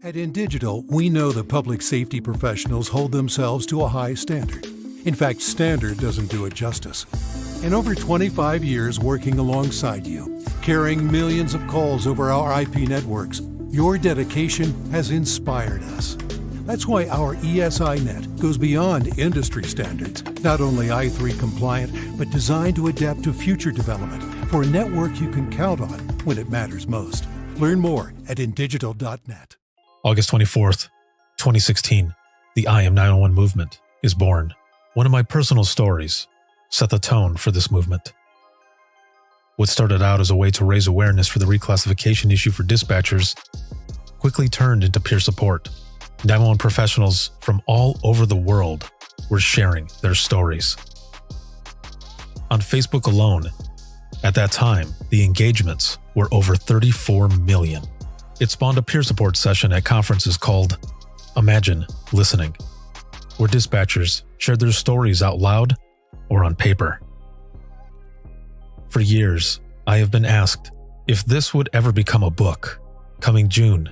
At InDigital, we know the public safety professionals hold themselves to a high standard. In fact, standard doesn't do it justice. In over 25 years working alongside you, carrying millions of calls over our IP networks, your dedication has inspired us. That's why our ESI Net goes beyond industry standards, not only I3 compliant, but designed to adapt to future development for a network you can count on when it matters most. Learn more at indigital.net. August 24th, 2016, the I Am 911 movement is born. One of my personal stories set the tone for this movement. What started out as a way to raise awareness for the reclassification issue for dispatchers quickly turned into peer support. 911 professionals from all over the world were sharing their stories. On Facebook alone, at that time, the engagements were over 34 million. It spawned a peer support session at conferences called Imagine Listening, where dispatchers shared their stories out loud or on paper. For years, I have been asked if this would ever become a book, coming June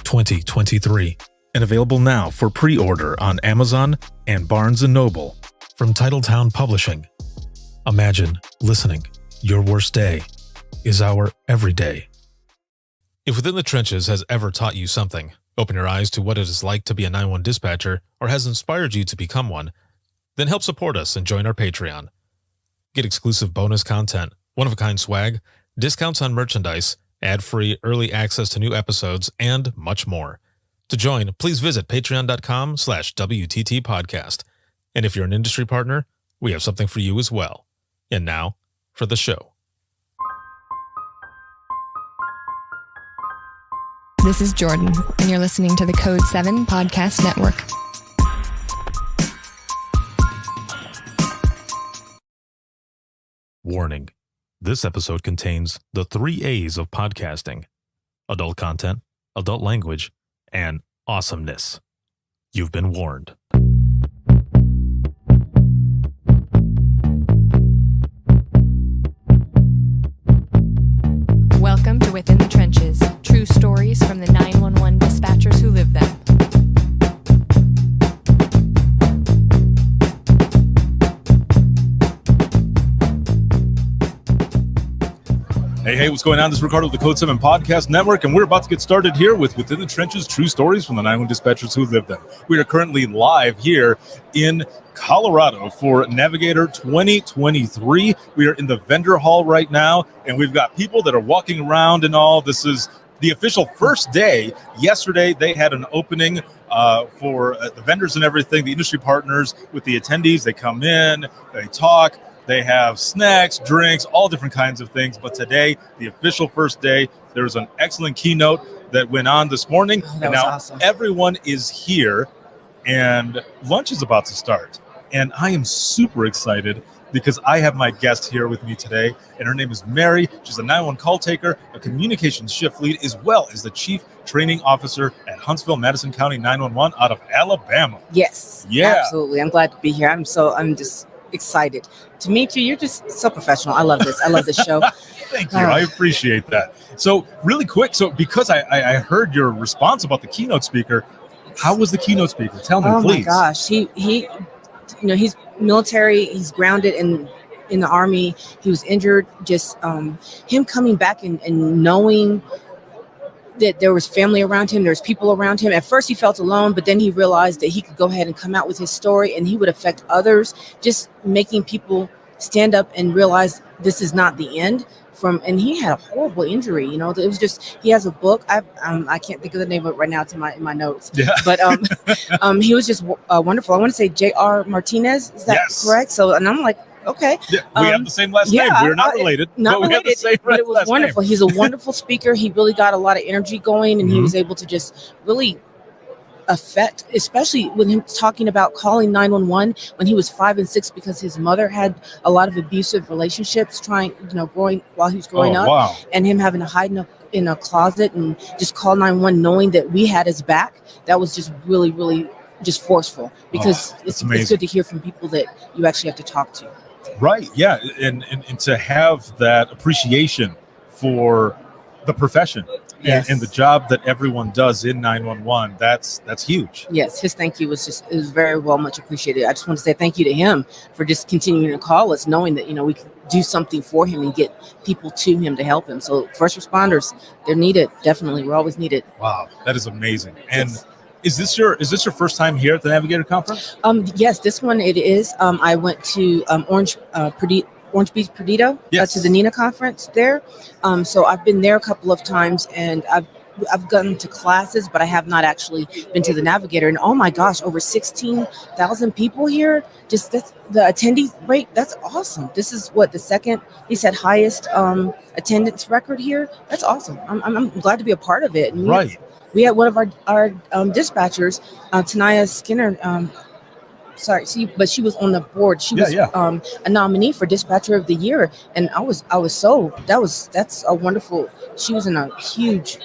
2023, and available now for pre-order on Amazon and Barnes & Noble. From Titletown Publishing, Imagine Listening, Your Worst Day is Our Everyday. If Within the Trenches has ever taught you something, open your eyes to what it is like to be a 911 dispatcher, or has inspired you to become one, then help support us and join our Patreon. Get exclusive bonus content, one-of-a-kind swag, discounts on merchandise, ad-free early access to new episodes, and much more. To join, please visit patreon.com/WTT podcast. And if you're an industry partner, we have something for you as well. And now, for the show. This is Jordan, and you're listening to the Code 7 Podcast Network. Warning. This episode contains the 3 A's of podcasting: adult content, adult language, and awesomeness. You've been warned. Welcome to Within the Trenches, true stories from the 911 dispatchers who live them. Hey, what's going on? This is Ricardo of the Code 7 Podcast Network, and we're about to get started here with Within the Trenches, true stories from the 911 dispatchers who live them. We are currently live here in Colorado for Navigator 2023. We are in the vendor hall right now, and we've got people that are walking around and all. This is the official first day. Yesterday, they had an opening for the vendors and everything, the industry partners with the attendees. They come in, they talk. They have snacks, drinks, all different kinds of things. But today, the official first day, there was an excellent keynote that went on this morning. And now awesome. Everyone is here, and lunch is about to start. And I am super excited because I have my guest here with me today, and her name is Mary. She's a 911 call taker, a communications shift lead, as well as the chief training officer at Huntsville-Madison County 911 out of Alabama. Yes, yeah, absolutely. I'm glad to be here. I'm just excited to meet you. You're just so professional. I love this. I love this show. Thank you. I appreciate that. So really quick, because I heard your response about the keynote speaker, how was the keynote speaker? Tell me, please. Oh my gosh. He he's military. He's grounded in the Army. He was injured. Just him coming back and knowing that there was family around him, there's people around him. At first he felt alone, but then he realized that he could go ahead and come out with his story and he would affect others, just making people stand up and realize this is not the end. And he had a horrible injury, it was just, he has a book. I can't think of the name of it right now. It's in my notes. Yeah. But he was just wonderful. I want to say J.R. Martinez. Is that correct? So, and I'm like, okay. Yeah, we have the same last name. We're not related. Not related, we have the same but it was wonderful. Name. He's a wonderful speaker. He really got a lot of energy going, and he was able to just really affect, especially with him talking about calling 911 when he was 5 and 6 because his mother had a lot of abusive relationships growing while he was growing up. Wow. And him having to hide in a closet and just call 911 knowing that we had his back. That was just really, really just forceful because it's good to hear from people that you actually have to talk to. Right. Yeah. And to have that appreciation for the profession and the job that everyone does in 911, that's huge. Yes, his thank you was very well much appreciated. I just want to say thank you to him for just continuing to call us, knowing that we can do something for him and get people to him to help him. So first responders, they're needed. Definitely, we're always needed. Wow, that is amazing. And is this your first time here at the Navigator Conference? Yes, this one it is. I went to Orange Beach, Perdido, Yes. to the NINA conference there. So I've been there a couple of times, and I've gone to classes, but I have not actually been to the Navigator. And oh my gosh, over 16,000 people here. Just that's the attendee rate. That's awesome. This is what the second, he said, highest attendance record here. That's awesome. I'm glad to be a part of it. And we had one of our dispatchers, Tanaya Skinner. But she was on the board. She was a nominee for Dispatcher of the Year, and that's a wonderful. She was in a huge.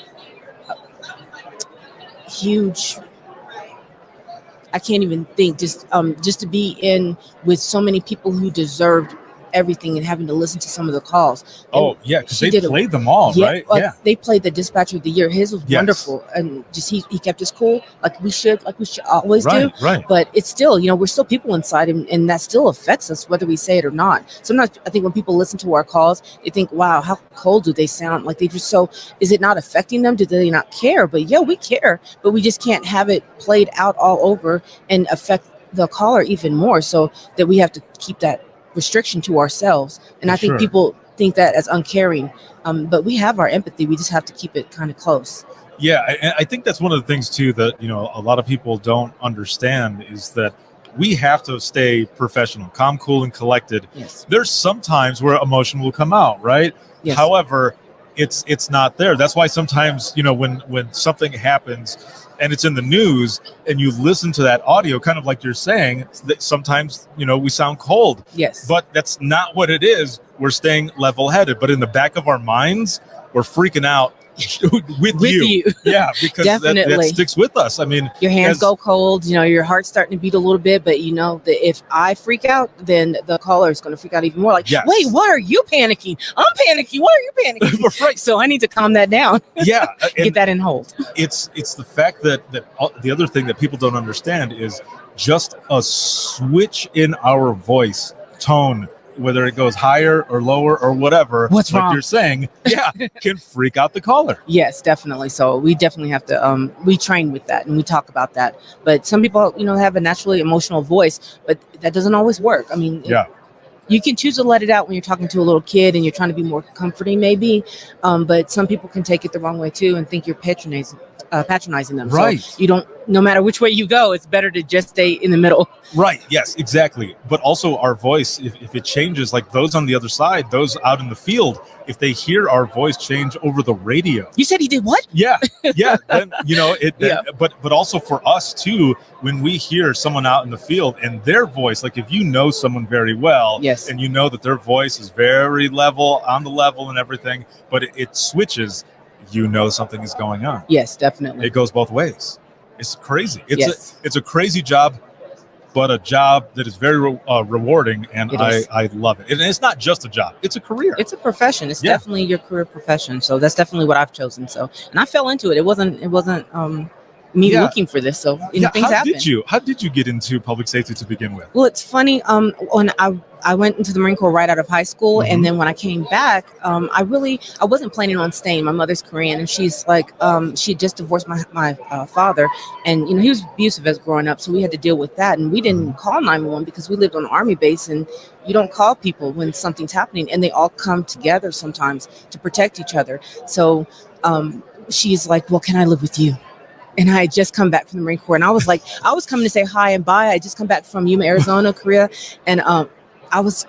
I can't even think. Just to be in with so many people who deserved everything and having to listen to some of the calls. Oh, yeah, because they played them all, right? They played the Dispatcher of the Year. His was wonderful, and just he kept us cool, like we should always do. Right. But it's still, we're still people inside, and that still affects us whether we say it or not. Sometimes I think when people listen to our calls, they think, "Wow, how cold do they sound?" Like they just is it not affecting them? Do they not care? But yeah, we care, but we just can't have it played out all over and affect the caller even more. So that we have to keep that restriction to ourselves. And I think people think that as uncaring, but we have our empathy. We just have to keep it kind of close. Yeah, and I think that's one of the things too that a lot of people don't understand is that we have to stay professional, calm, cool, and collected. Yes. There's some times where emotion will come out, right? Yes. However, it's not there. That's why sometimes when something happens and it's in the news and you listen to that audio, kind of like you're saying, that sometimes we sound cold. Yes. But that's not what it is. We're staying level-headed, but in the back of our minds, we're freaking out with you. Yeah, because that sticks with us. I mean, your hands go cold, your heart's starting to beat a little bit, but that if I freak out, then the caller is going to freak out even more. Like, wait, why are you panicking? I'm panicking. Why are you panicking? Right. So I need to calm that down. Yeah. Get that in hold. It's the fact that the other thing that people don't understand is just a switch in our voice tone, whether it goes higher or lower or whatever, what's wrong? You're saying, can freak out the caller. Yes, definitely. So we definitely have to, we train with that and we talk about that. But some people, have a naturally emotional voice, but that doesn't always work. I mean, you can choose to let it out when you're talking to a little kid and you're trying to be more comforting maybe. But some people can take it the wrong way too and think you're patronizing them. Right. So you don't, no matter which way you go, it's better to just stay in the middle. Right. Yes, exactly. But also our voice, if it changes, like those on the other side, those out in the field, if they hear our voice change over the radio. You said he did what? Yeah. Then, but also for us too, when we hear someone out in the field and their voice, like if you know someone very well, yes, and you know that their voice is very level, on the level and everything, but it switches, something is going on. Yes, definitely. It goes both ways. It's crazy. It's a crazy job, but a job that is very rewarding, and I love it. And it's not just a job; it's a career. It's a profession. It's definitely your career profession. So that's definitely what I've chosen. So, and I fell into it. It wasn't me looking for this. So things happen. How did you get into public safety to begin with? Well, it's funny. When I went into the Marine Corps right out of high school, and then when I came back, I wasn't planning on staying. My mother's Korean, and she's like, she had just divorced my father, and he was abusive as growing up, so we had to deal with that, and we didn't call 911 because we lived on an Army base, and you don't call people when something's happening, and they all come together sometimes to protect each other. So she's like, well, can I live with you? And I had just come back from the Marine Corps, and I was like, I was coming to say hi and bye. I just come back from Yuma, Arizona, Korea, and I was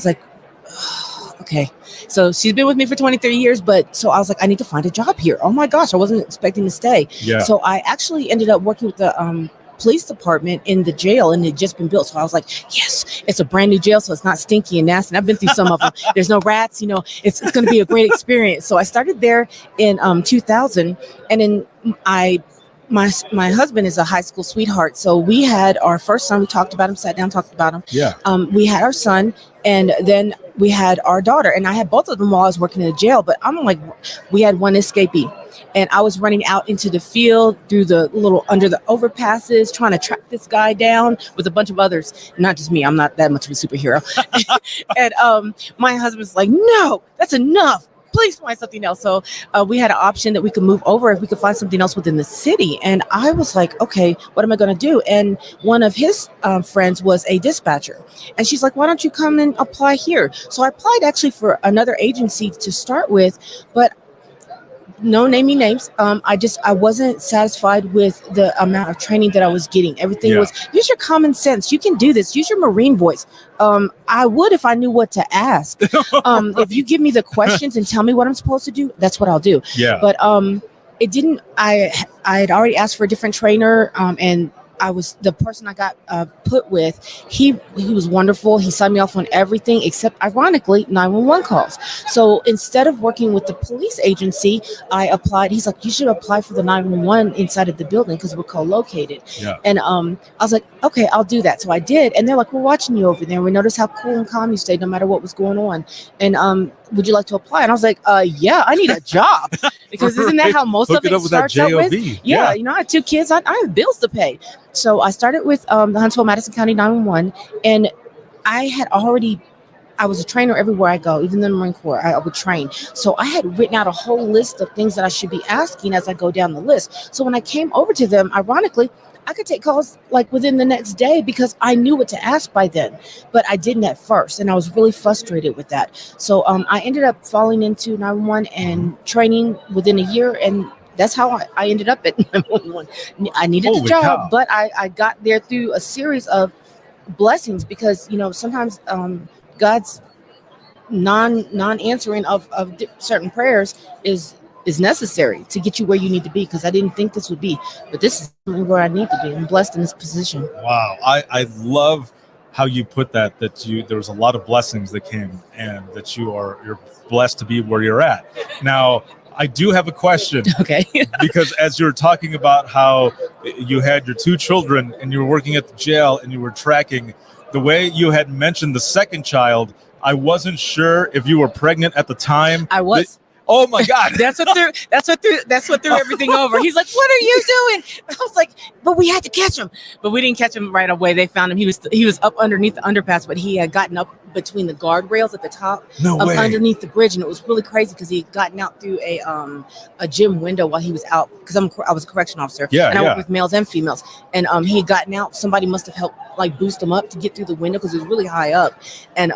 like, oh, okay. So she's been with me for 23 years, so I was like, I need to find a job here. Oh my gosh, I wasn't expecting to stay. Yeah. So I actually ended up working with the police department in the jail, and it had just been built. So I was like, yes, it's a brand new jail, so it's not stinky and nasty. And I've been through some of them. There's no rats, it's going to be a great experience. So I started there in 2000, and then my husband is a high school sweetheart. So we had our first son. We talked about him, sat down, talked about him. Yeah. We had our son, and then we had our daughter. And I had both of them while I was working in the jail. But I'm like, we had one escapee. and I was running out into the field through the little under the overpasses, trying to track this guy down with a bunch of others. Not just me. I'm not that much of a superhero. And my husband's like, no, that's enough. Please find something else. So we had an option that we could move over if we could find something else within the city. And I was like, okay, what am I going to do? And one of his friends was a dispatcher. And she's like, why don't you come and apply here? So I applied actually for another agency to start with, but no naming names. I wasn't satisfied with the amount of training that I was getting. Everything was use your common sense. You can do this. Use your Marine voice. I would if I knew what to ask. If you give me the questions and tell me what I'm supposed to do, that's what I'll do. Yeah. But it didn't. I had already asked for a different trainer, and I was the person I got put with. He was wonderful. He signed me off on everything except, ironically, 911 calls. So instead of working with the police agency, I applied. He's like, you should apply for the 911 inside of the building because we're co-located. Yeah. And I was like, okay, I'll do that. So I did. And they're like, we're watching you over there. We noticed how cool and calm you stayed no matter what was going on. And would you like to apply? And I was like, yeah, I need a job. Because isn't that how most of it starts out with? Yeah, you know, I have 2 kids. I have bills to pay. So I started with the Huntsville-Madison County 911, and I was a trainer everywhere I go, even in the Marine Corps, I would train. So I had written out a whole list of things that I should be asking as I go down the list. So when I came over to them, ironically, I could take calls like within the next day because I knew what to ask by then, but I didn't at first. And I was really frustrated with that. So I ended up falling into 911 and training within a year, and that's how I ended up at 911. I needed the job, cow. but I got there through a series of blessings because, you know, sometimes God's non-answering of certain prayers is necessary to get you where you need to be, because I didn't think this would be, but this is where I need to be. I'm blessed in this position. Wow. I love how you put that there was a lot of blessings that came, and that you're blessed to be where you're at. Now, I do have a question. Okay. Because as you were talking about how you had your 2 children and you were working at the jail and you were tracking, the way you had mentioned the second child, I wasn't sure if you were pregnant at the time. I was. Oh my God. That's what threw everything over. He's like, what are you doing? I was like, but we had to catch him. But we didn't catch him right away. They found him. He was up underneath the underpass, but he had gotten up between the guardrails at the top underneath the bridge. And it was really crazy because he had gotten out through a gym window while he was out, because I was a correction officer. And I worked with males and females. And he had gotten out. Somebody must have helped like boost him up to get through the window because it was really high up. And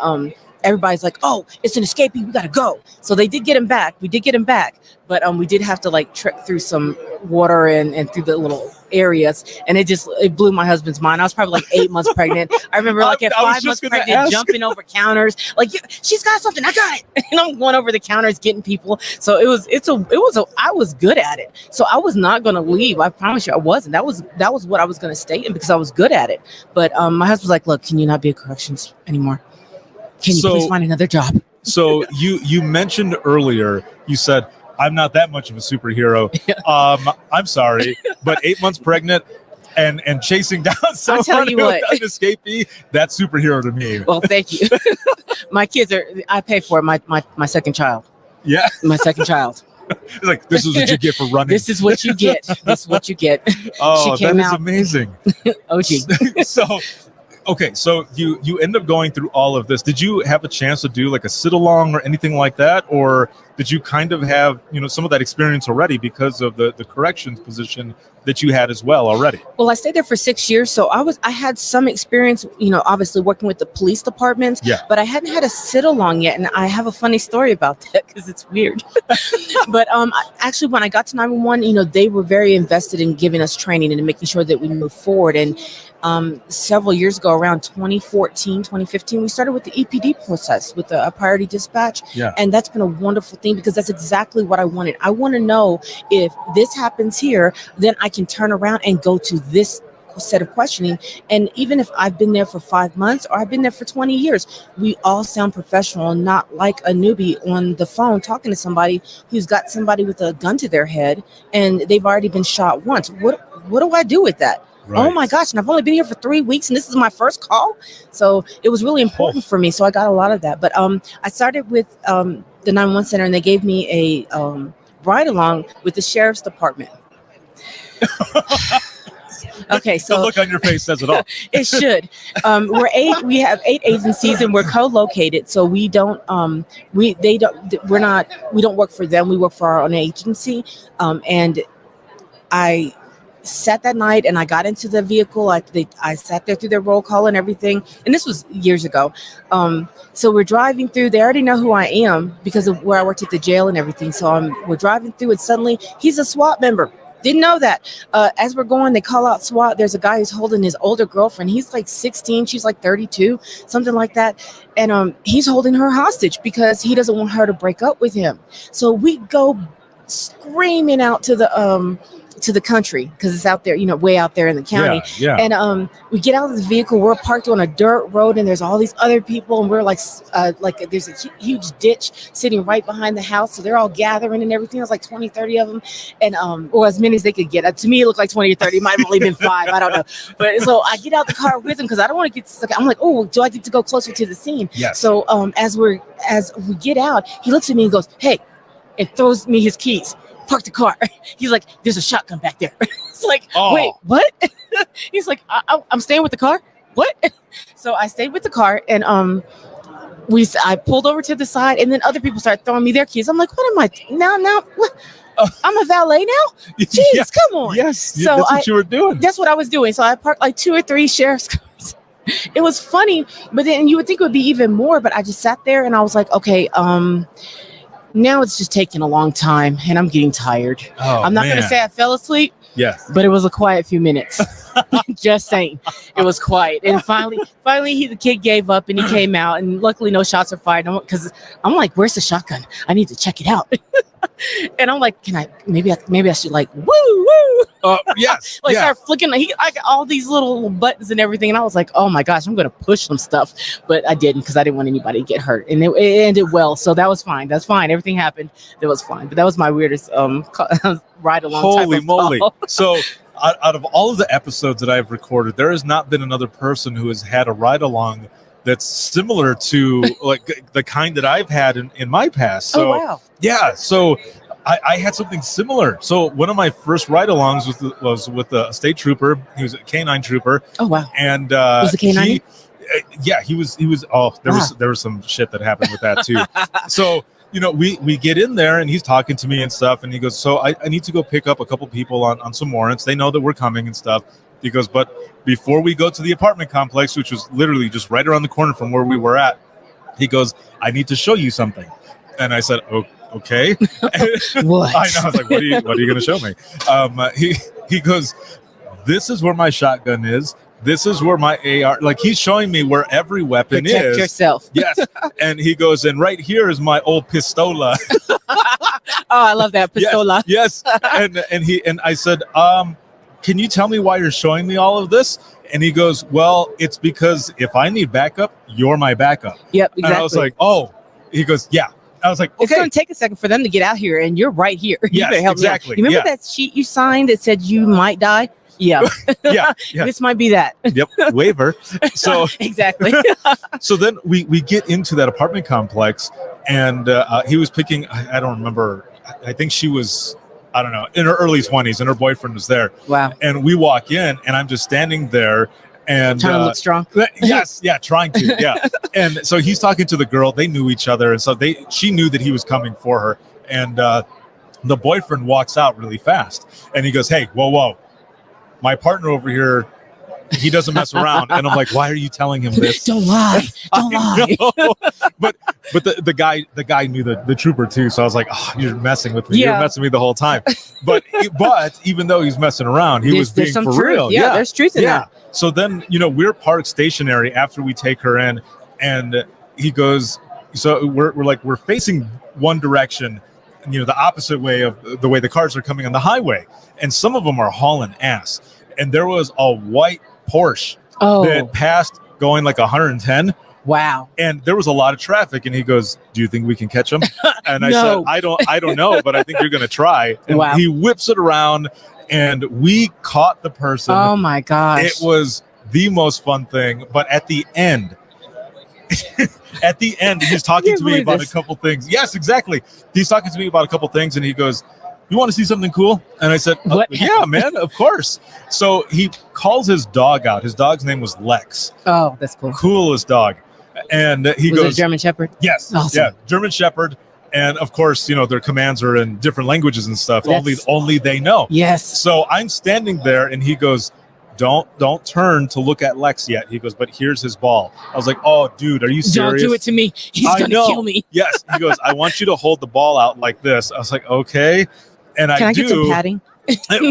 everybody's like, oh, it's an escapee, we gotta go. So they did get him back. We did get him back, but we did have to like trek through some water and through the little areas, and it blew my husband's mind. I was probably like 8 months pregnant. I remember like at 5 months pregnant, jumping over counters, like, she's got something, I got it. And I'm going over the counters getting people. So I was good at it. So I was not gonna leave. I promise you I wasn't. That was what I was gonna stay in because I was good at it. But my husband was like, look, can you not be a corrections anymore? Can you please find another job? So you mentioned earlier, you said, I'm not that much of a superhero. I'm sorry, but 8 months pregnant and chasing down someone who an escapee, that's superhero to me. Well, thank you. My kids I pay for it, my second child. Yeah. My second child. It's like, this is what you get for running. This is what you get. This is what you get. Oh, that is amazing. OG. Okay, so you end up going through all of this. Did you have a chance to do like a sit-along or anything like that? Or did you kind of have, some of that experience already because of the corrections position that you had as well already? Well, I stayed there for 6 years. So I had some experience, obviously working with the police departments, but I hadn't had a sit-along yet. And I have a funny story about that because it's weird. But actually, when I got to 911, they were very invested in giving us training and making sure that we move forward. And several years ago, around 2014, 2015, we started with the EPD process with the priority dispatch. And that's been a wonderful thing because that's exactly what I wanted. I want to know if this happens here, then I can turn around and go to this set of questioning. And even if I've been there for 5 months or I've been there for 20 years, we all sound professional and not like a newbie on the phone talking to somebody who's got somebody with a gun to their head and they've already been shot once. What do I do with that? Right. Oh my gosh, and I've only been here for 3 weeks and this is my first call. So it was really important for me. So I got a lot of that. But I started with the 911 center and they gave me a ride along with the sheriff's department. Okay, so the look on your face says it all. it should. We have 8 agencies and we're co-located, so we don't we don't work for them. We work for our own agency. And I sat that night and I got into the vehicle. I sat there through their roll call and everything, and this was years ago. So we're driving through. They already know who I am because of where I worked at the jail and everything. So we're driving through, and suddenly he's a SWAT member. Didn't know that. As we're going, they call out SWAT. There's a guy who's holding his older girlfriend. He's like 16. She's like 32, something like that. And he's holding her hostage because he doesn't want her to break up with him. So we go screaming out to the country because it's out there, way out there in the county. Yeah. And we get out of the vehicle. We're parked on a dirt road, and there's all these other people, and we're like there's a huge ditch sitting right behind the house, so they're all gathering and everything. There's like 20, 30 of them, and or as many as they could get. To me, it looked like 20 or 30. It might have only been 5. I don't know. But so I get out the car with them because I don't want to get stuck. I'm like, oh, do I get to go closer to the scene? Yes. So as we get out, he looks at me and goes, "Hey," and throws me his keys. Park the car. He's like, "There's a shotgun back there." It's like, Wait, what? He's like, I'm staying with the car. What? So I stayed with the car, and I pulled over to the side, and then other people started throwing me their keys. I'm like, what am I now? What? I'm a valet now? Jeez, Yeah. Come on. Yes, So that's what you were doing. That's what I was doing. So I parked like 2 or 3 sheriff's cars. It was funny, but then you would think it would be even more, but I just sat there and I was like, okay, now it's just taking a long time and I'm getting tired. Oh, I'm not going to say I fell asleep, Yes. but it was a quiet few minutes. Just saying, it was quiet. And finally, the kid gave up and he came out. And luckily, no shots were fired. Because I'm like, "Where's the shotgun? I need to check it out." And I'm like, maybe I should like woo woo. Yes. Like yeah. start flicking. I got all these little buttons and everything. And I was like, oh my gosh, I'm gonna push some stuff, but I didn't because I didn't want anybody to get hurt. And it ended well, so that was fine. That's fine. Everything happened. It was fine. But that was my weirdest ride along. Holy type of moly! call. So, out of all of the episodes that I've recorded, there has not been another person who has had a ride along that's similar to like the kind that I've had in my past. So, Oh wow. yeah. So I had something similar. So one of my first ride-alongs was with a state trooper. He was a canine trooper. Oh wow. And Was the canine? he was. Oh, there was some shit that happened with that too. So we get in there and he's talking to me and stuff, and he goes, "So I need to go pick up a couple people on some warrants. They know that we're coming and stuff." He goes, "But before we go to the apartment complex, which was literally just right around the corner from where we were at," he goes, "I need to show you something." And I said, "Oh, okay." What? I know. I was like, "What are you going to show me?" He goes, "This is where my shotgun is. This is where my AR." Like he's showing me where every weapon Protect is. yourself. Yes. And he goes, "And right here is my old pistola." Oh, I love that pistola. Yes. And I said, "Can you tell me why you're showing me all of this?" And he goes, "Well, it's because if I need backup, you're my backup." Yep, exactly. And I was like, "Oh." He goes, "Yeah." I was like, "Okay." It's going to take a second for them to get out here, and you're right here. You Yes, better help exactly. me out. You remember that sheet you signed that said you might die? Yeah. Yeah. This might be that. Yep. Waiver. So Exactly. so then we get into that apartment complex, and he was picking, I don't remember, I think she was, I don't know, in her early 20s, and her boyfriend was there. Wow. And we walk in, and I'm just standing there, and Trying to look strong. Yes, yeah, trying to, yeah. And so he's talking to the girl. They knew each other, and so she knew that he was coming for her. And the boyfriend walks out really fast, and he goes, "Hey, whoa, my partner over here, he doesn't mess around." And I'm like, "Why are you telling him this?" Don't lie. Don't lie. But the guy knew the trooper too, so I was like, "Oh, you're messing with me. Yeah. You're messing with me the whole time." But even though he's messing around, he was being there's some for truth. real. Yeah, there's truth in that. So then we're parked stationary after we take her in, and he goes, so we're facing one direction, the opposite way of the way the cars are coming on the highway, and some of them are hauling ass, and there was a white Porsche that passed going like 110. Wow. And there was a lot of traffic, and he goes, "Do you think we can catch him?" And I No. said, I don't know, but I think you're going to try. And Wow. he whips it around, and we caught the person. Oh my gosh. It was the most fun thing. But at the end, he's talking to me about a couple things. Yes, exactly. He's talking to me about a couple things, and he goes, you want to see something cool? And I said, What? yeah, man, of course. So he calls his dog out. His dog's name was Lex. Oh, that's cool. Coolest dog. And he Was it a goes, German Shepherd? yes, Awesome. yeah, German Shepherd. And of course, their commands are in different languages and stuff. Only they know. Yes. So I'm standing there and he goes, don't turn to look at Lex yet. He goes, but here's his ball. I was like, oh, dude, are you serious? Don't do it to me. He's I going to know. kill me. Yes. He goes, I want you to hold the ball out like this. I was like, okay. And Can I do. get some padding?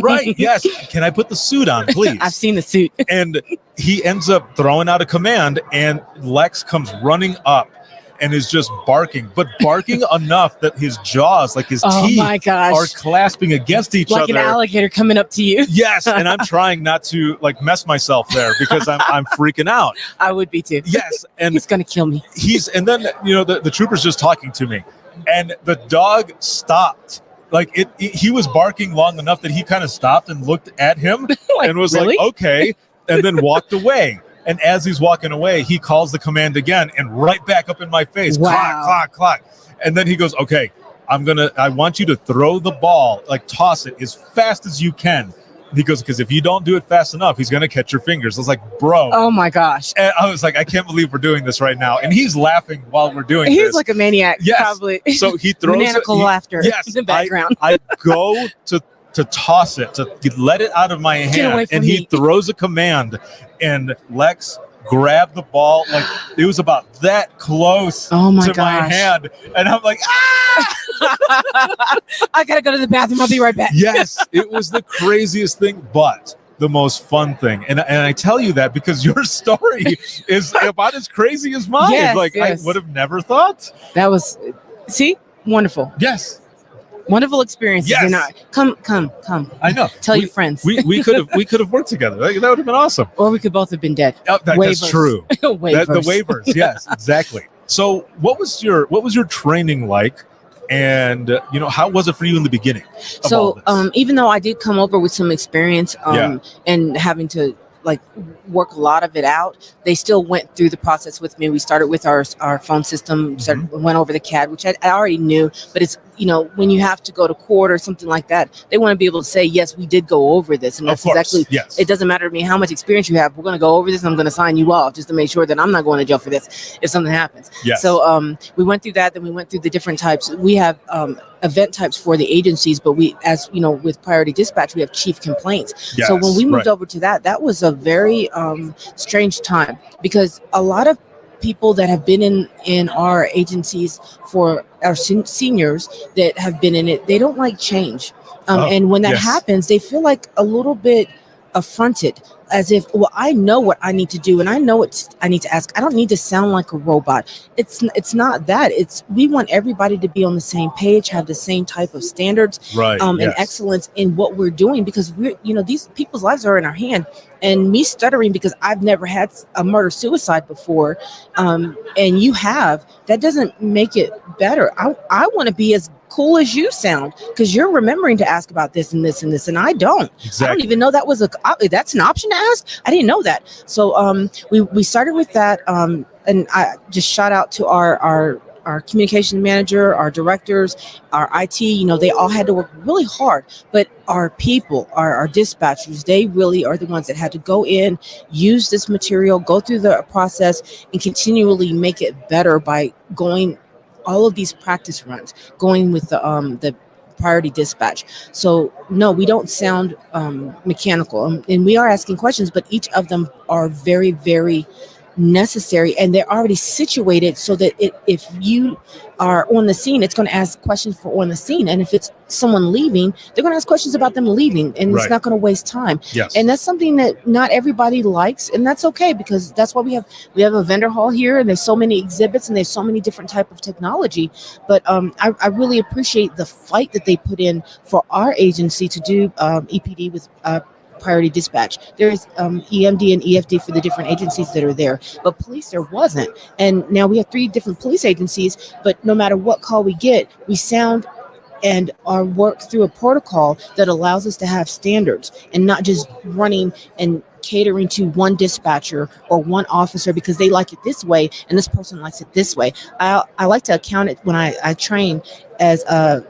Right. Yes. Can I put the suit on, please? I've seen the suit. And he ends up throwing out a command, and Lex comes running up and is just barking, but barking enough that his jaws, like his teeth, my gosh. are clasping against each Like other. an alligator coming up to you. Yes, and I'm trying not to mess myself there because I'm freaking out. I would be too. Yes, and He's going to kill me. and then the trooper's just talking to me, and the dog stopped. He was barking long enough that he kind of stopped and looked at him and was really? like, okay, and then walked away. And as he's walking away, he calls the command again and right back up in my face. Wow. Clock, clock, clock. And then he goes, okay, I want you to throw the ball, toss it as fast as you can. He goes, because if you don't do it fast enough, he's going to catch your fingers. I was like, bro. Oh my gosh. And I was like, I can't believe we're doing this right now. And he's laughing while we're doing this. He's like a maniac. Yes. Probably. So he throws Maniacal laughter in the background. I go to toss it, to let it out of my Get hand, away from and he me. throws a command, and Lex grabbed the ball it was about that close Oh my to my gosh. hand, and I'm like, ah! I got to go to the bathroom. I'll be right back. Yes, it was the craziest thing, but the most fun thing. And I tell you that because your story is about as crazy as mine. Yes, yes. I would have never thought. That was, wonderful. Yes, Wonderful experiences. Yes. Come. I know. Tell your friends. We could have worked together. That would have been awesome. Or we could both have been dead. Oh, that's Waivers. true. Waivers. The waivers, yes, exactly. So, what was your training like, and how was it for you in the beginning? Of all this? Even though I did come over with some experience, and having to work a lot of it out, they still went through the process with me. We started with our phone system, went over the CAD, which I already knew, but it's when you have to go to court or something like that, they want to be able to say, yes, we did go over this. And that's exactly, yes. It doesn't matter to me how much experience you have. We're going to go over this and I'm going to sign you off just to make sure that I'm not going to jail for this if something happens. Yes. So we went through that. Then we went through the different types. We have event types for the agencies, but we, as you know, with priority dispatch, we have chief complaints. Yes, so when we moved right. over to that was a very strange time, because a lot of people that have been in our agencies, for our seniors that have been in it, they don't like change. And when that yes. happens, they feel like a little bit affronted, as if, well, I know what I need to do and I know what I need to ask. I don't need to sound like a robot. It's not that. We want everybody to be on the same page, have the same type of standards, Right. and yes. excellence in what we're doing, because these people's lives are in our hand. And me stuttering because I've never had a murder-suicide before, and you have, that doesn't make it better. I want to be as cool as you sound, because you're remembering to ask about this and this and this, and I don't. Exactly. I don't even know that was that's an option to ask. I didn't know that. So we started with that, and I just shout out to our communication manager, our directors, our IT. They all had to work really hard, but our people, our dispatchers, they really are the ones that had to go in, use this material, go through the process, and continually make it better by going all of these practice runs, going with the priority dispatch. So no, we don't sound mechanical, and we are asking questions, but each of them are very, very necessary, and they're already situated so that if you are on the scene, it's going to ask questions for on the scene, and if it's someone leaving, they're going to ask questions about them leaving, and Right. it's not going to waste time. Yes. And that's something that not everybody likes, and that's okay, because that's why we have a vendor hall here, and there's so many exhibits, and there's so many different type of technology. But I really appreciate the fight that they put in for our agency to do EPD with priority dispatch. There is EMD and EFD for the different agencies that are there, but police there wasn't. And now we have 3 different police agencies, but no matter what call we get, we sound and are worked through a protocol that allows us to have standards and not just running and catering to one dispatcher or one officer because they like it this way and this person likes it this way. I like to account it when I train as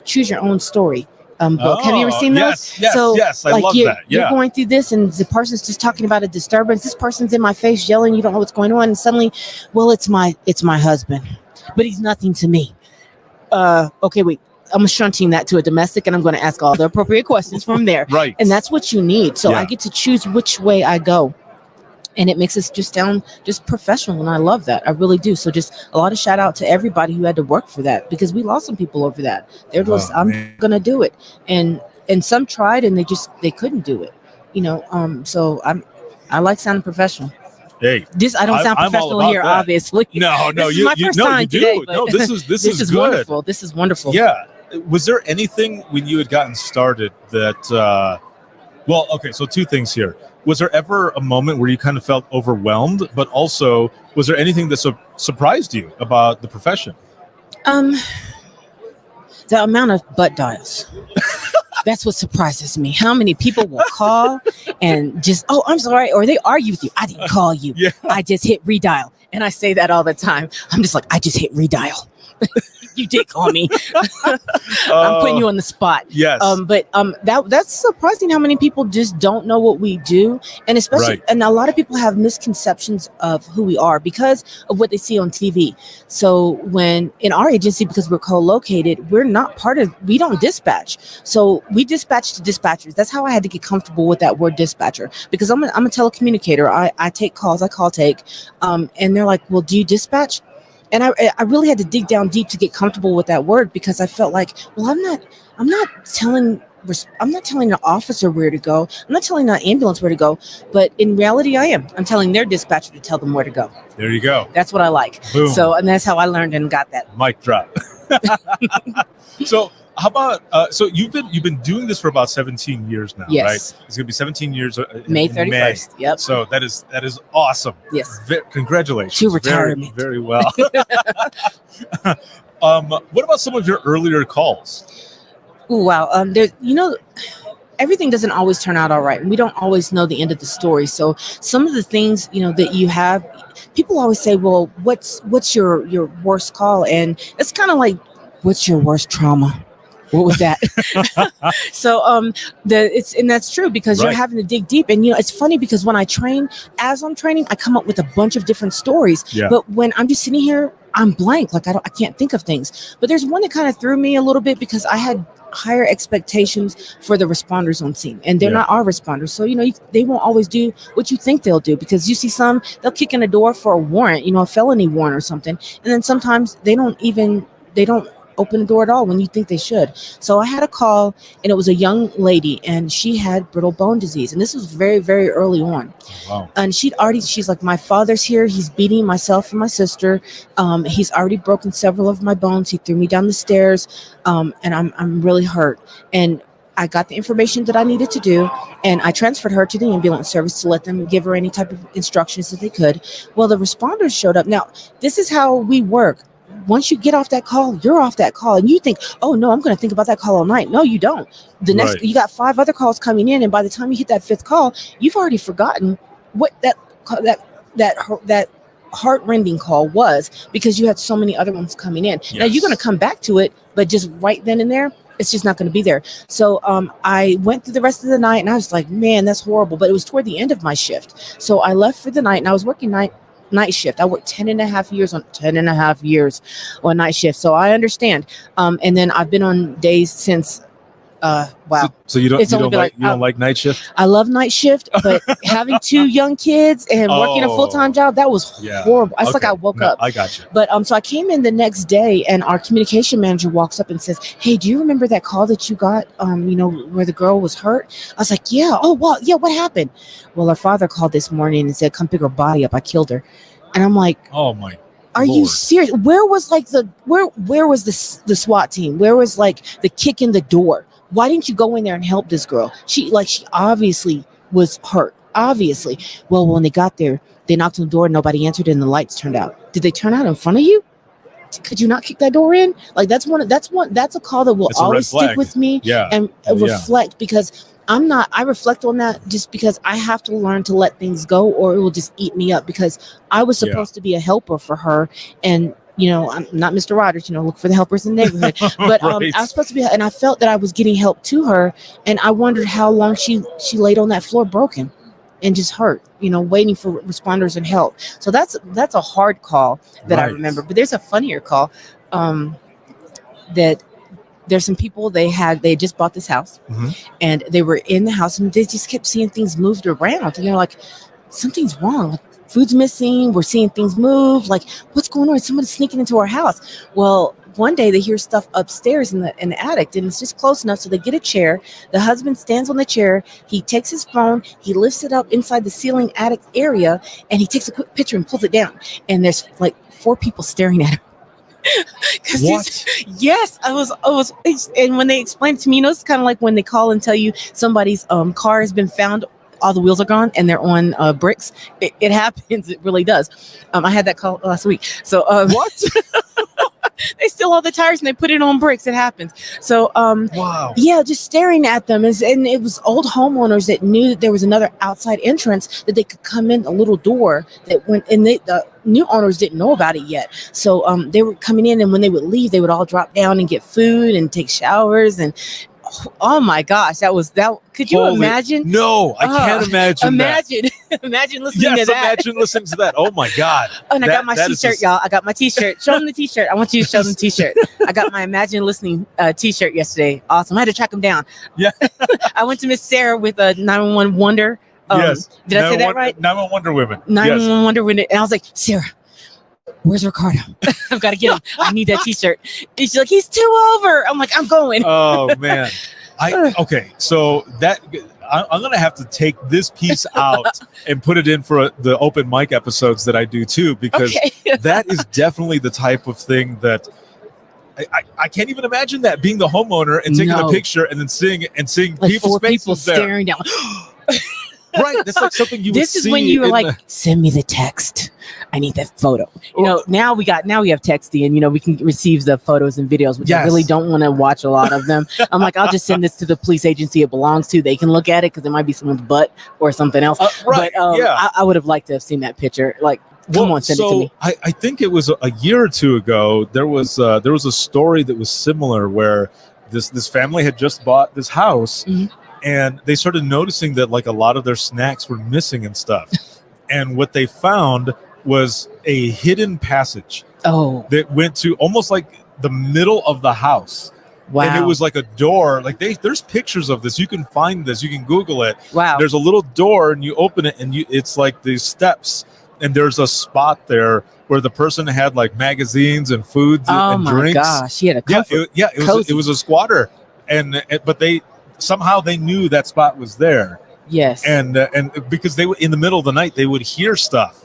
choose your own story. book. Have you ever seen those? Yes, I love that. You're Yeah. going through this, and the person's just talking about a disturbance. This person's in my face yelling. You don't know what's going on, and suddenly, well, it's my husband, but he's nothing to me. Okay, wait. I'm shunting that to a domestic, and I'm going to ask all the appropriate questions from there. Right. And that's what you need. So Yeah. I get to choose which way I go. And it makes us just sound just professional. And I love that. I really do. So just a lot of shout out to everybody who had to work for that, because we lost some people over that. They're just, I'm going to do it. And some tried and they couldn't do it, so I like sounding professional. Hey, I don't sound I'm all professional about here, that. obviously. No, This is you my you first no, time you do. today, but No, this is good. Wonderful. This is wonderful. Yeah. Was there anything when you had gotten started that so two things here. Was there ever a moment where you kind of felt overwhelmed, but also was there anything that surprised you about the profession? The amount of butt dials. That's what surprises me. How many people will call and just, oh, I'm sorry, or they argue with you. I didn't call you. Yeah. I just hit redial. And I say that all the time. I'm just like, I just hit redial. You did call me. I'm putting you on the spot. Yes. But that's surprising how many people just don't know what we do, and especially, and a lot of people have misconceptions of who we are because of what they see on TV. So when in our agency, because we're co-located, we're not we don't dispatch. So we dispatch to dispatchers. That's how I had to get comfortable with that word dispatcher, because I'm a telecommunicator. I take calls. I call take, and they're like, well, do you dispatch? And I really had to dig down deep to get comfortable with that word, because I felt like, well, I'm not telling an officer where to go. I'm not telling an ambulance where to go. But in reality, I am. I'm telling their dispatcher to tell them where to go. There you go. That's what I like. Boom. So, and that's how I learned and got that. Mic drop. So how about so you've been doing this for about 17 years now, Yes. right? It's gonna be 17 years May in 31st. Yep. So that is awesome. Yes. Congratulations. To retirement. Very well. What about some of your earlier calls? Ooh, wow. Everything doesn't always turn out all right. And we don't always know the end of the story. So some of the things, that you have, people always say, well, what's your worst call? And it's kind of like, what's your worst trauma? What was that? So and that's true, because you're having to dig deep. And it's funny, because when as I'm training, I come up with a bunch of different stories. Yeah. But when I'm just sitting here, I'm blank. Like I can't think of things. But there's one that kind of threw me a little bit, because I had higher expectations for the responders on scene, and they're not our responders. So they won't always do what you think they'll do, because you see they'll kick in the door for a warrant, a felony warrant or something, and then sometimes they don't open the door at all when you think they should. So I had a call, and it was a young lady, and she had brittle bone disease, and this was very, very early on. Wow. And she's like, my father's here, he's beating myself and my sister, he's already broken several of my bones, he threw me down the stairs, and I'm really hurt. And I got the information that I needed to do, and I transferred her to the ambulance service to let them give her any type of instructions that they could. Well, the responders showed up. Now, this is how we work. Once you get off that call, you're off that call, and you think, oh no, I'm going to think about that call all night. No, you don't. You got 5 other calls coming in, and by the time you hit that 5th call, you've already forgotten what that heart-rending call was, because you had so many other ones coming in. Yes. Now you're going to come back to it, but just right then and there, it's just not going to be there. So I went through the rest of the night, and I was like, man, that's horrible. But it was toward the end of my shift, so I left for the night, and I was working night shift. I worked 10 and a half years on night shift. So I understand. And then I've been on days since, wow. So you don't like night shift? I love night shift, but having 2 young kids and working a full-time job, that was horrible. It's like I woke up. I got you. But so I came in the next day, and our communication manager walks up and says, hey, do you remember that call that you got, where the girl was hurt? I was like, yeah. Oh, well, yeah, what happened? Well, her father called this morning and said, come pick her body up. I killed her. And I'm like, oh my are Lord. you serious? Where was where was the SWAT team? Where was the kick in the door? Why didn't you go in there and help this girl? She obviously was hurt. Obviously. Well, when they got there, they knocked on the door and nobody answered, and the lights turned out. Did they turn out in front of you? Could you not kick that door in? That's a call that will always stick with me and reflect, because I reflect on that just because I have to learn to let things go, or it will just eat me up, because I was supposed to be a helper for her, and I'm not Mr. Rogers, look for the helpers in the neighborhood. But Right. I was supposed to be, and I felt that I was getting help to her, and I wondered how long she laid on that floor broken and just hurt, waiting for responders and help. So that's a hard call that I Right. remember. But there's a funnier call that there's some people they had just bought this house, Mhm. and they were in the house and they just kept seeing things moved around, and they're like, something's wrong. Like, food's missing. We're seeing things move. Like, what's going on? Somebody's sneaking into our house. Well, one day they hear stuff upstairs in the attic, and it's just close enough so they get a chair. The husband stands on the chair. He takes his phone. He lifts it up inside the ceiling attic area, and he takes a quick picture and pulls it down. And there's like 4 people staring at him. 'Cause What? Yes, I was, and when they explained it to me, it's kind of like when they call and tell you somebody's car has been found, all the wheels are gone, and they're on bricks. It happens. It really does. I had that call last week. So What? they steal all the tires and they put it on bricks. It happens. So Wow. yeah, just staring at them, and it was old homeowners that knew that there was another outside entrance that they could come in, a little door that went, and the new owners didn't know about it yet. So they were coming in, and when they would leave, they would all drop down and get food and take showers. And oh my gosh, that. Could you Holy- imagine? No, I can't imagine that. Imagine listening to Yes, that. imagine listening to that. Oh my God. And I got my That is t-shirt, just- y'all. I got my t-shirt. Show them the t-shirt. I want you to show them the t-shirt. I got my Imagine Listening t-shirt yesterday. Awesome. I had to track them down. Yeah. I went to Miss Sarah with a 911 Wonder. Yes. Did I say that right? 911 Wonder Women. 911 Wonder Woman. And I was like, Sarah, where's Ricardo? I've got to get him. I need that t-shirt. And she's like, he's 2 over. I'm like, I'm going. Oh man. Okay, so I'm gonna have to take this piece out and put it in for the open mic episodes that I do too, because Okay. that is definitely the type of thing that I can't even imagine that, being the homeowner and taking a No. picture and then seeing Like people's 4 people faces there. staring down. Right, that's like something you would This is see when you were in like, the- send me the text. I need that photo. Now we have texting, and we can receive the photos and videos, which I Yes. really don't want to watch a lot of them. I'm like, I'll just send this to the police agency it belongs to. They can look at it because it might be someone's butt or something else. right, But yeah. I would have liked to have seen that picture. Like, come on, send it to me. I think it was a year or two ago. There was a story that was similar where this family had just bought this house, Mhm. and they started noticing that like a lot of their snacks were missing and stuff. And what they found was a hidden passage Oh, that went to almost like the middle of the house. wow. And it was like a door. Like there's pictures of this. You can find this. You can Google it. wow. There's a little door, and you open it, and it's like these steps, and there's a spot there where the person had like magazines and foods Oh and my drinks. gosh. He had a Yeah, comfort. it was a squatter, but they somehow they knew that spot was there, Yes. and because they were in the middle of the night, they would hear stuff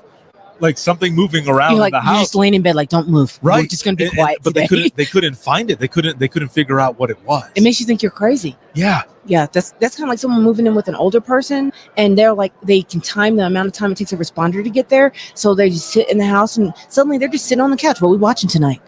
like something moving around You're in the you're house. just laying in bed, like, don't move. Right, We're just going to be And- quiet but today. they couldn't find it. They couldn't figure out what it was. It makes you think you're crazy. Yeah, Yeah, that's kind of like someone moving in with an older person, and they're like, they can time the amount of time it takes a responder to get there. So they just sit in the house, and suddenly they're just sitting on the couch. What are we watching tonight?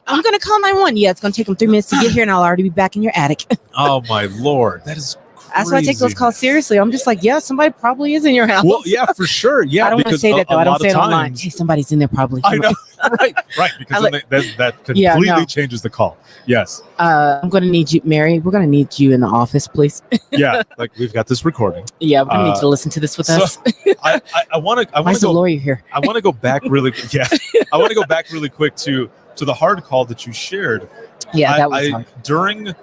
I'm gonna call 911. Yeah, it's gonna take them 3 minutes to get here, and I'll already be back in your attic. oh my Lord, that is. That's why I take those crazy. calls seriously. I'm just like, yeah, somebody probably is in your house. Well, yeah, for sure. Yeah, I don't want to because say that though. a I don't lot say of it online. times- Hey, somebody's in there probably. I know, right, because I then that Yeah, completely no. changes the call. Yes, I'm gonna need you, Mary. We're gonna need you in the office, please. yeah, like we've got this recording. Yeah, we're gonna need Uh, you to listen to this with so- us. I want to Why's the go. lawyer here? I want to go back really. Yeah, I want to go back really quick to the hard call that you shared. Yeah, that was I, hard. during.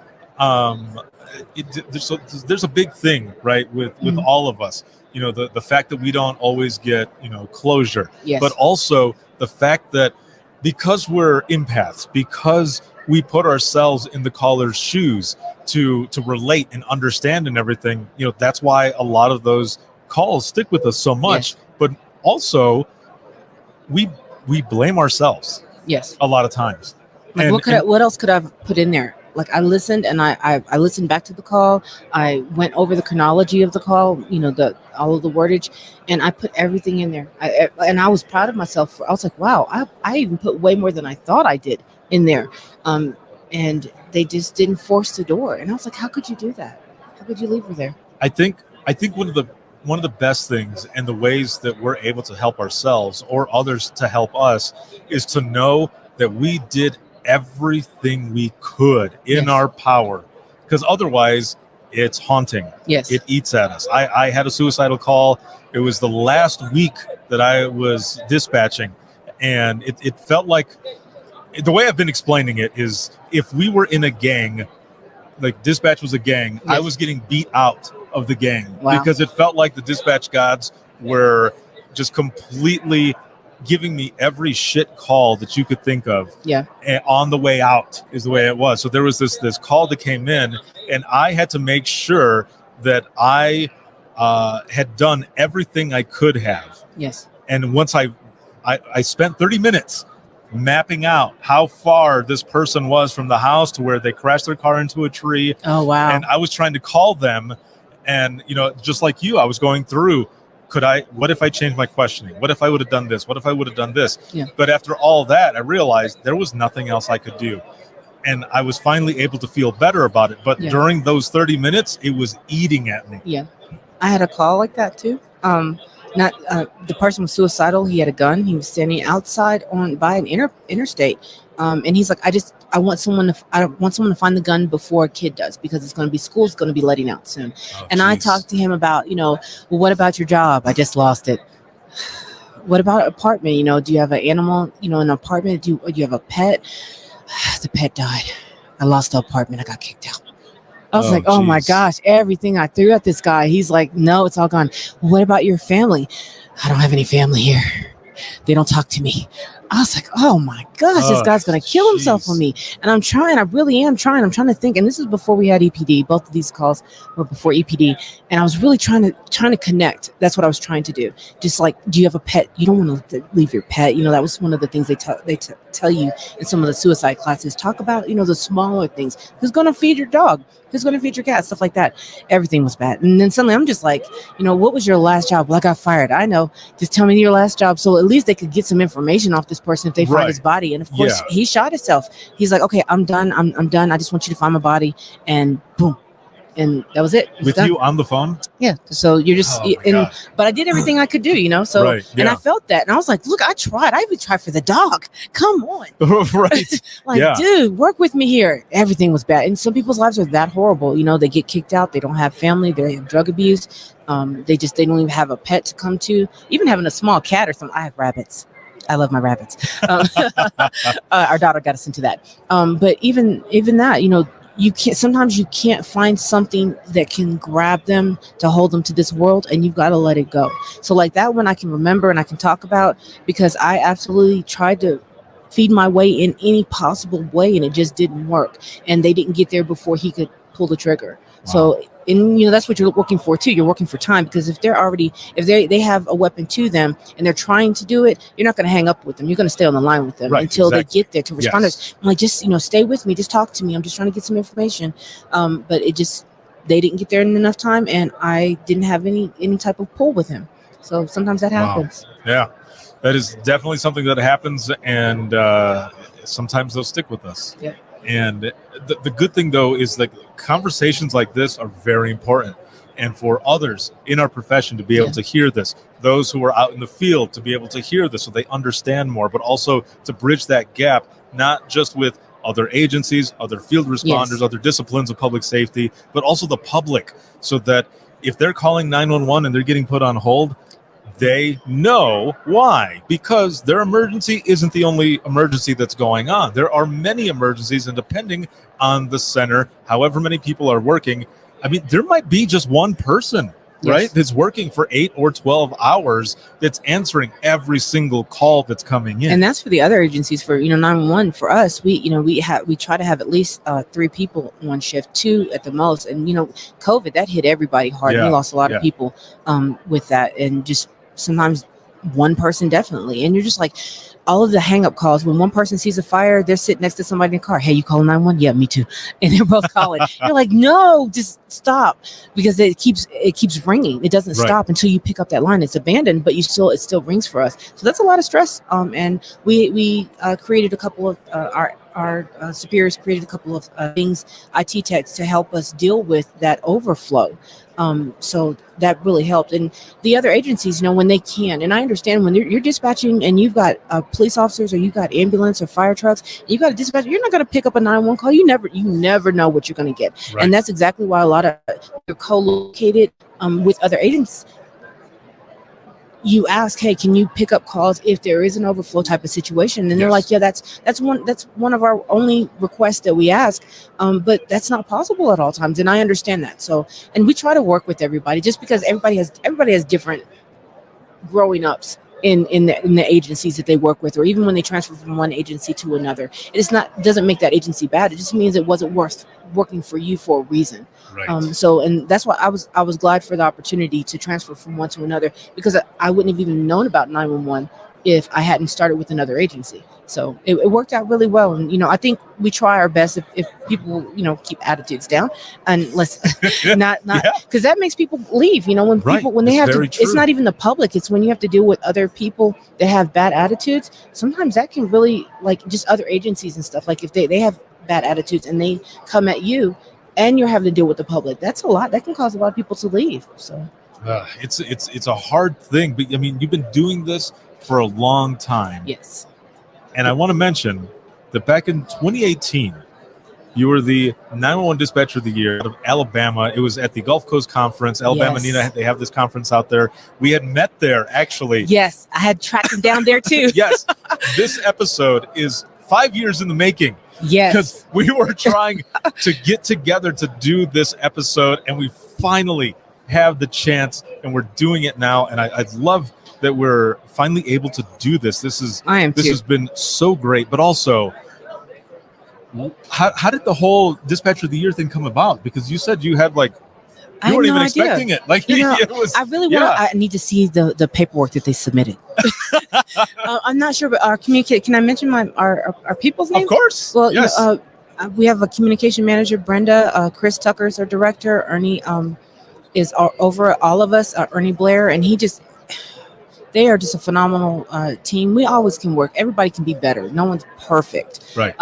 There's a big thing, right, with Mhm. all of us. You know, the fact that we don't always get closure, Yes. but also the fact that because we're empaths, because we put ourselves in the caller's shoes to relate and understand and everything, that's why a lot of those calls stick with us so much. But also we blame ourselves Yes. a lot of times. Like, And- what else could I have put in there? Like, I listened, and I listened back to the call. I went over the chronology of the call, all of the wordage, and I put everything in there. And I was proud of myself. I was like, wow, I even put way more than I thought I did in there. And they just didn't force the door. And I was like, how could you do that? How could you leave her there? I think one of the one of the best things and the ways that we're able to help ourselves or others to help us is to know that we did everything we could in our power, because otherwise it's haunting. Yes. It eats at us. I had a suicidal call. It was the last week that I was dispatching, and it felt like, the way I've been explaining it is, if we were in a gang, like dispatch was a gang, I was getting beat out of the gang because it felt like the dispatch gods were just completely giving me every shit call that you could think of. Yeah. And on the way out is the way it was. So there was this call that came in, and I had to make sure that I had done everything I could have. Yes. And once I spent 30 minutes mapping out how far this person was from the house to where they crashed their car into a tree. Oh, wow. And I was trying to call them, and, you know, just like you, I was going through, what if I changed my questioning? What if I would have done this? What if I would have done this? Yeah. But after all that, I realized there was nothing else I could do. And I was finally able to feel better about it. But during those 30 minutes, it was eating at me. Yeah. I had a call like that too. The person was suicidal. He had a gun. He was standing outside by an interstate. And he's like, I want someone to find the gun before a kid does, because it's going to be, school's going to be letting out soon. I talked to him about, well, what about your job? I just lost it. What about an apartment? Do you have an animal, an apartment? Do you have a pet? The pet died. I lost the apartment. I got kicked out. I was like, oh my gosh, everything I threw at this guy. He's like, no, it's all gone. What about your family? I don't have any family here. They don't talk to me. I was like, oh my gosh, this guy's going to kill himself for me. And I'm trying. I really am trying. I'm trying to think. And this is before we had EPD. Both of these calls were before EPD. And I was really trying to connect. That's what I was trying to do. Just like, do you have a pet? You don't want to leave your pet. That was one of the things they tell you in some of the suicide classes. Talk about, the smaller things. Who's going to feed your dog? Who's going to feed your cat? Stuff like that. Everything was bad. And then suddenly I'm just like, what was your last job? Well, I got fired. I know. Just tell me your last job. So at least they could get some information off this person if they find his body. And of course, he shot himself. He's like, okay, I'm done. I'm done. I just want you to find my body. And boom. And that was it. With you on the phone? Yeah. So you're just, but I did everything I could do, So, and I felt that. And I was like, look, I tried. I even tried for the dog. Come on. Right. Dude, work with me here. Everything was bad. And some people's lives are that horrible. They get kicked out. They don't have family. They have drug abuse. They don't even have a pet to come to. Even having a small cat or something. I have rabbits. I love my rabbits. Our daughter got us into that. But even that, sometimes you can't find something that can grab them to hold them to this world, and you've got to let it go. So like that one I can remember and I can talk about, because I absolutely tried to feed my way in any possible way, and it just didn't work. And they didn't get there before he could pull the trigger. Wow. So, and that's what you're working for too. You're working for time, because if they have a weapon to them and they're trying to do it, you're not going to hang up with them. You're going to stay on the line with them until they get there to responders. I'm like, just, stay with me. Just talk to me. I'm just trying to get some information. But they didn't get there in enough time, and I didn't have any type of pull with him. So sometimes that happens. Wow. Yeah, that is definitely something that happens. And sometimes they'll stick with us. Yeah. And the good thing, though, is like conversations like this are very important. And for others in our profession to be able to hear this, those who are out in the field to be able to hear this so they understand more, but also to bridge that gap, not just with other agencies, other field responders, other disciplines of public safety, but also the public, so that if they're calling 911 and they're getting put on hold, they know why, because their emergency isn't the only emergency that's going on. There are many emergencies, and depending on the center, however many people are working, I mean, there might be just one person, right, that's working for 8 or 12 hours that's answering every single call that's coming in. And that's for the other agencies. For 911, for us, we try to have at least 3 people on one shift, 2 at the most. And COVID, that hit everybody hard. We lost a lot of people with that, and just sometimes one person definitely. And you're just like, all of the hang-up calls, when one person sees a fire, they're sitting next to somebody in the car. Hey, you calling 911? Yeah, me too. And they're both calling. You're like, no, just stop, because it keeps ringing. It doesn't stop until you pick up that line. It's abandoned, but it still rings for us. So that's a lot of stress. And we created a couple of our superiors created a couple of things, IT techs, to help us deal with that overflow. So that really helped. And the other agencies, when they can, and I understand when you're dispatching and you've got police officers or you've got ambulance or fire trucks, you've got a dispatcher, you're not going to pick up a 911 call. You never know what you're going to get. Right. And that's exactly why a lot of you're co-located with other agents. You ask, hey, can you pick up calls if there is an overflow type of situation? And they're like, yeah, that's one of our only requests that we ask. But that's not possible at all times. And I understand that. So, and we try to work with everybody, just because everybody has different growing ups in the agencies that they work with, or even when they transfer from one agency to another. Doesn't make that agency bad. It just means it wasn't worth working for you for a reason. Right. And that's why I was glad for the opportunity to transfer from one to another, because I wouldn't have even known about 911 if I hadn't started with another agency. So it worked out really well. And, I think we try our best if people, keep attitudes down, and let's not, because that makes people leave, when people, when they have to, it's not even the public. It's when you have to deal with other people that have bad attitudes. Sometimes that can really, like, just other agencies and stuff. Like if they have bad attitudes and they come at you and you're having to deal with the public, that's a lot. That can cause a lot of people to leave. So it's a hard thing, but I mean, you've been doing this for a long time. Yes. And I want to mention that back in 2018, you were the 911 Dispatcher of the Year out of Alabama. It was at the Gulf Coast Conference. Alabama, Yes. Nina, they have this conference out there. We had met there, actually. Yes, I had tracked him down there too. Yes. This episode is 5 years in the making. Yes. Because we were trying to get together to do this episode, and we finally have the chance, and we're doing it now. And I love that we're finally able to do this. This has been so great. But also, how did the whole Dispatcher of the Year thing come about? Because you said you had you weren't even expecting it. It was, I really want. I need to see the paperwork that they submitted. I'm not sure, but our communicate. Can I mention our people's name? Of course. Well, yes. We have a communication manager, Brenda. Chris Tucker's our director. Ernie is over all of us. Ernie Blair, and they are just a phenomenal team. We always can work. Everybody can be better. No one's perfect. Right.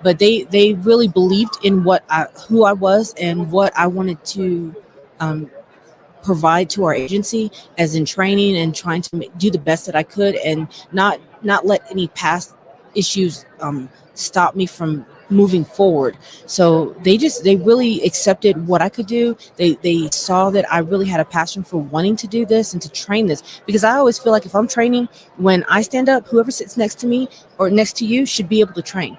But they really believed in who I was and what I wanted to provide to our agency, as in training and trying to do the best that I could, and not let any past issues stop me from moving forward. So they really accepted what I could do. They saw that I really had a passion for wanting to do this and to train this, because I always feel like if I'm training, when I stand up, whoever sits next to me or next to you should be able to train,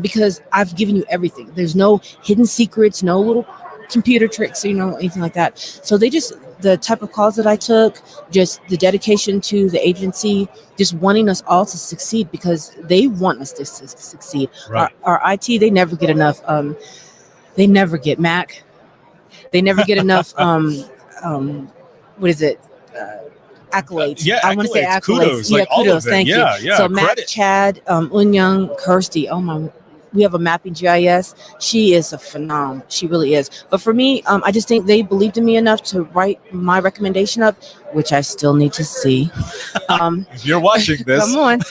because I've given you everything. There's no hidden secrets, no little computer tricks, anything like that. So the type of calls that I took, just the dedication to the agency, just wanting us all to succeed, because they want us to succeed. Right. Our IT, they never get enough. They never get Mac. They never get enough. What is it? Accolades. I want to say accolades. Kudos. Kudos. Thank you. Yeah. So Mac, credit. Chad, Unyoung, Kirsty. Oh my. We have a mapping GIS. She is a phenom. She really is. But for me, I just think they believed in me enough to write my recommendation up, which I still need to see. If you're watching this, come on.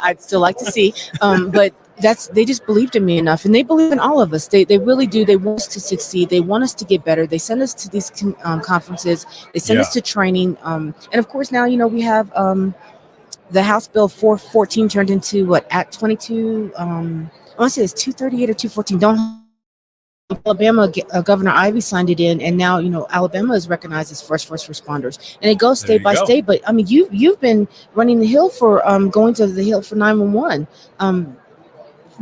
I'd still like to see. But they just believed in me enough, and they believe in all of us. They really do. They want us to succeed. They want us to get better. They send us to these conferences. They send us to training. And of course, now we have the House Bill 414 turned into Act 22. I want to say it's 238 or 214. Alabama Governor Ivey signed it in, and now Alabama is recognized as first responders, and it goes state by state. But I mean, you've been running the Hill for going to the Hill for 911.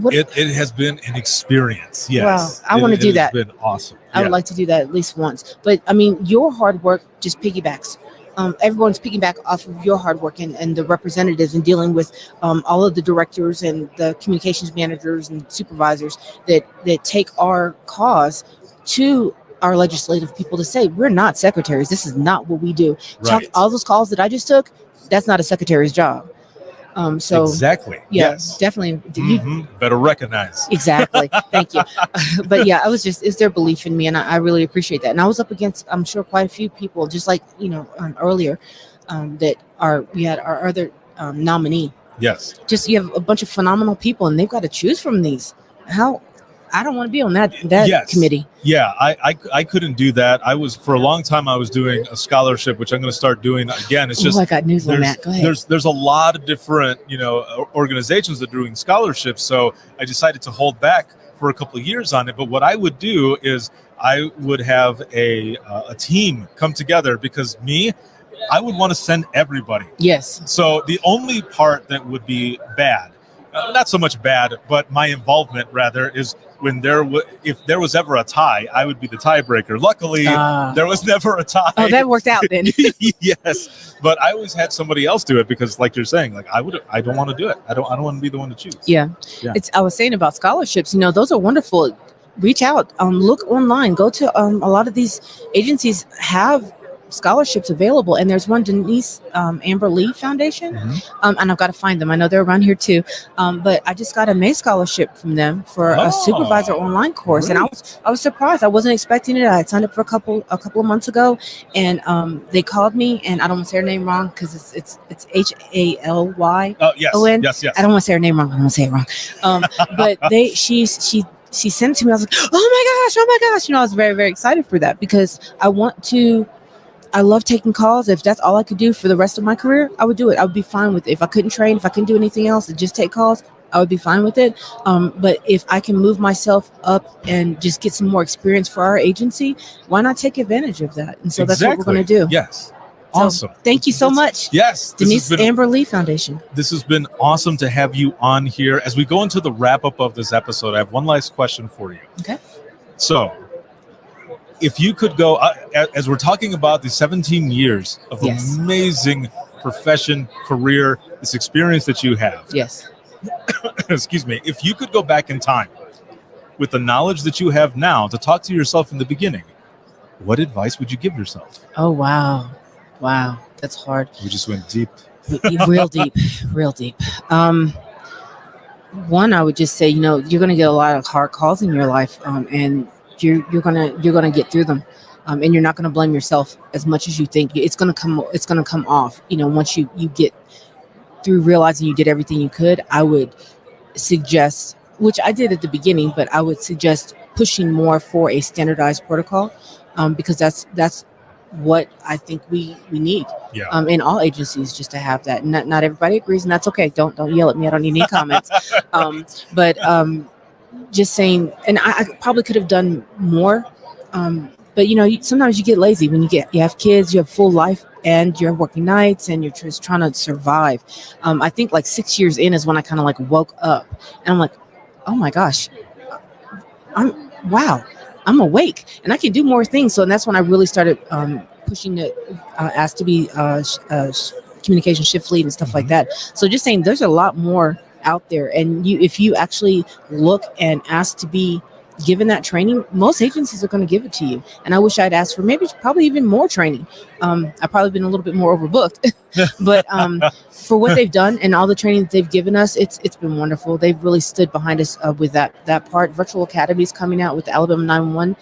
It has been an experience. Yes. Wow, I want to do that. It's been awesome. I would like to do that at least once. But I mean, your hard work just piggybacks. Everyone's piggyback off of your hard work and the representatives, and dealing with all of the directors and the communications managers and supervisors that take our cause to our legislative people to say, we're not secretaries. This is not what we do. Right. All those calls that I just took, that's not a secretary's job. So exactly. Yeah, yes. Definitely. Better recognize. Exactly. Thank you. But yeah, it's their belief in me, and I really appreciate that. And I was up against, I'm sure, quite a few people, just like earlier, we had our other nominee. Yes. Just you have a bunch of phenomenal people, and they've got to choose from these. How? I don't want to be on that Yes. committee. Yeah, I couldn't do that. I was for a long time. I was doing a scholarship, which I'm going to start doing again. It's just I got news on that. Go ahead. There's a lot of different organizations that are doing scholarships. So I decided to hold back for a couple of years on it. But what I would do is I would have a team come together, because I would want to send everybody. Yes. So the only part that would be bad, not so much bad, but my involvement rather, is when if there was ever a tie, I would be the tiebreaker. Luckily, there was never a tie. Oh, that worked out then. Yes, but I always had somebody else do it, because, like you're saying, like I don't want to do it. I don't want to be the one to choose. Yeah. I was saying about scholarships. Those are wonderful. Reach out. Look online. Go to a lot of these agencies have scholarships available, and there's one, Denise Amber Lee Foundation, and I've got to find them. I know they're around here too, but I just got a May scholarship from them for a supervisor online course, and I was surprised. I wasn't expecting it. I had signed up for a couple of months ago, and they called me, and I don't want to say her name wrong because it's HalY. Oh yes, O-N. yes. I don't want to say her name wrong. I don't want to say it wrong. But she sent it to me. I was like, oh my gosh! I was very, very excited for that, because I love taking calls. If that's all I could do for the rest of my career, I would do it. I would be fine with it. If I couldn't train, if I couldn't do anything else and just take calls, I would be fine with it. But if I can move myself up and just get some more experience for our agency, why not take advantage of that? And so that's what we're going to do. Yes. So Awesome. Thank you so much. Yes. Denise Amber Lee Foundation. This has been awesome to have you on here. As we go into the wrap up of this episode, I have one last question for you. Okay. So, if you could go, as we're talking about the 17 years of amazing profession, career, this experience that you have. Yes. Excuse me. If you could go back in time with the knowledge that you have now to talk to yourself in the beginning, what advice would you give yourself? Oh, wow. Wow. That's hard. We just went deep. Real deep. One, I would just say, you're going to get a lot of hard calls in your life, and you're gonna get through them, and you're not gonna blame yourself as much as you think. It's gonna come off. Once you get through realizing you did everything you could. I would suggest, which I did at the beginning, but I would suggest pushing more for a standardized protocol, because that's what I think we need in all agencies, just to have that. Not everybody agrees, and that's okay. Don't yell at me. I don't need any comments. But just saying, and I probably could have done more, but sometimes you get lazy when you have kids, you have full life, and you're working nights, and you're just trying to survive. I think like 6 years in is when I kind of like woke up, and I'm like, oh my gosh, I'm awake, and I can do more things. So, and that's when I really started pushing to ask to be communication shift lead and stuff like that. So just saying, there's a lot more out there, and if you actually look and ask to be given that training, most agencies are going to give it to you. And I wish I'd asked for probably even more training. I've probably been a little bit more overbooked, but for what they've done and all the training that they've given us, it's been wonderful. They've really stood behind us with that part. Virtual Academy's coming out with the Alabama 911,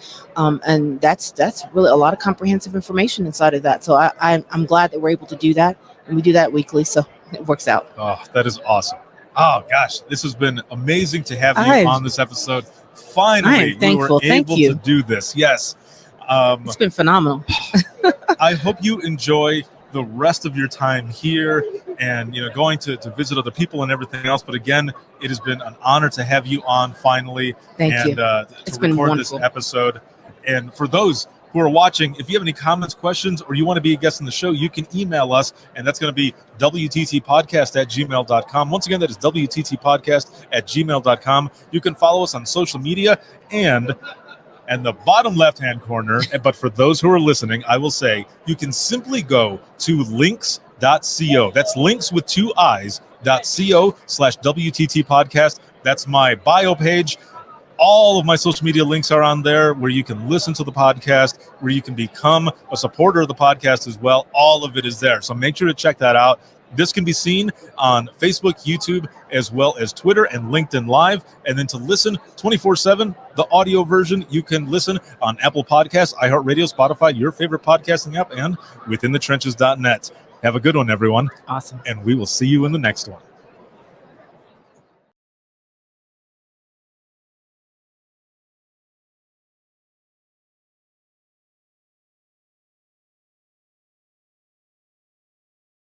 and that's really a lot of comprehensive information inside of that. So I'm glad that we're able to do that, and we do that weekly, so it works out. Oh, that is awesome. Oh gosh, this has been amazing to have you on this episode. Finally, we were able to do this. Yes. It's been phenomenal. I hope you enjoy the rest of your time here, and going to visit other people and everything else. But again, it has been an honor to have you on finally. Thank you. It's been wonderful. This episode. And for those who are watching, if you have any comments, questions, or you want to be a guest on the show, you can email us, and that's going to be wttpodcast@gmail.com. Once again, that is wttpodcast@gmail.com. You can follow us on social media, and the bottom left-hand corner, but for those who are listening, I will say you can simply go to links.co. That's links with 2 i's.co/WTT podcast. That's my bio page. All of my social media links are on there, where you can listen to the podcast, where you can become a supporter of the podcast as well. All of it is there. So make sure to check that out. This can be seen on Facebook, YouTube, as well as Twitter and LinkedIn Live. And then to listen 24/7, the audio version, you can listen on Apple Podcasts, iHeartRadio, Spotify, your favorite podcasting app, and withinthetrenches.net. Have a good one, everyone. Awesome. And we will see you in the next one.